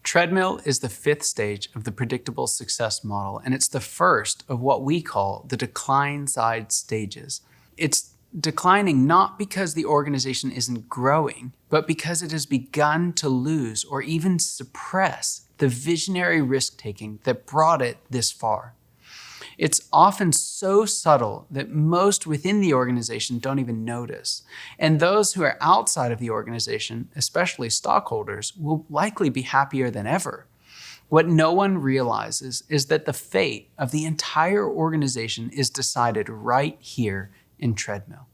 Treadmill is the fifth stage of the predictable success model, and it's the first of what we call the decline side stages. It's declining not because the organization isn't growing, but because it has begun to lose or even suppress the visionary risk-taking that brought it this far. It's often so subtle that most within the organization don't even notice. And those who are outside of the organization, especially stockholders, will likely be happier than ever. What no one realizes is that the fate of the entire organization is decided right here in Treadmill.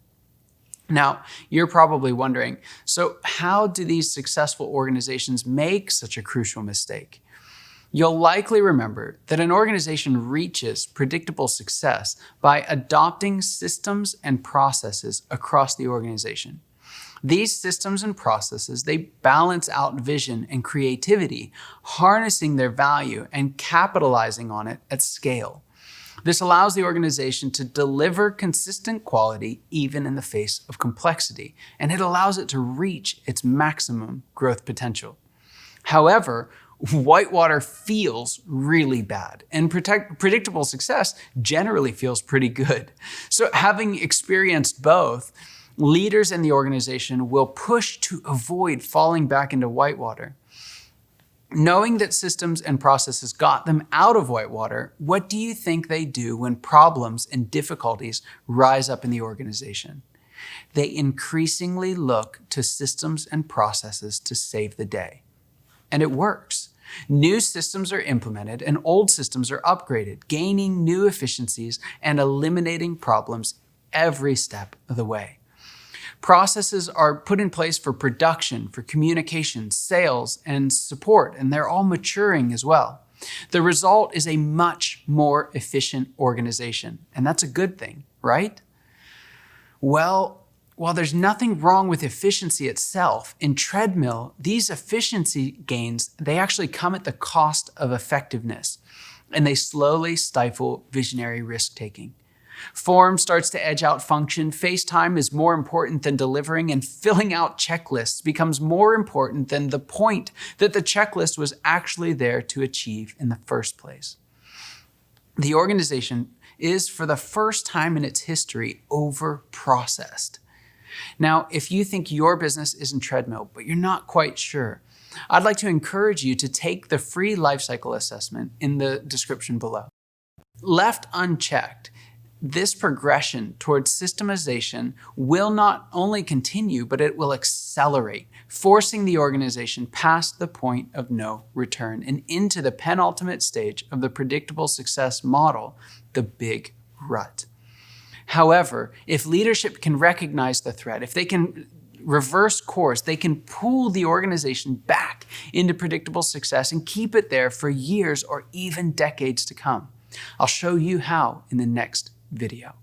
Now, you're probably wondering, so how do these successful organizations make such a crucial mistake? You'll likely remember that an organization reaches predictable success by adopting systems and processes across the organization. These systems and processes, they balance out vision and creativity, harnessing their value and capitalizing on it at scale. This allows the organization to deliver consistent quality even in the face of complexity, and it allows it to reach its maximum growth potential. However, whitewater feels really bad, and predictable success generally feels pretty good. So having experienced both, leaders in the organization will push to avoid falling back into whitewater. Knowing that systems and processes got them out of whitewater, what do you think they do when problems and difficulties rise up in the organization? They increasingly look to systems and processes to save the day. And it works. New systems are implemented and old systems are upgraded, gaining new efficiencies and eliminating problems every step of the way. Processes are put in place for production, for communication, sales, and support, and they're all maturing as well. The result is a much more efficient organization, and that's a good thing, right? Well, while there's nothing wrong with efficiency itself, in Treadmill, these efficiency gains, they actually come at the cost of effectiveness, and they slowly stifle visionary risk-taking. Form starts to edge out function, face time is more important than delivering, and filling out checklists becomes more important than the point that the checklist was actually there to achieve in the first place. The organization is, for the first time in its history, over-processed. Now, if you think your business is in Treadmill, but you're not quite sure, I'd like to encourage you to take the free lifecycle assessment in the description below. Left unchecked, this progression towards systemization will not only continue, but it will accelerate, forcing the organization past the point of no return and into the penultimate stage of the predictable success model, the big rut. However, if leadership can recognize the threat, if they can reverse course, they can pull the organization back into predictable success and keep it there for years or even decades to come. I'll show you how in the next video.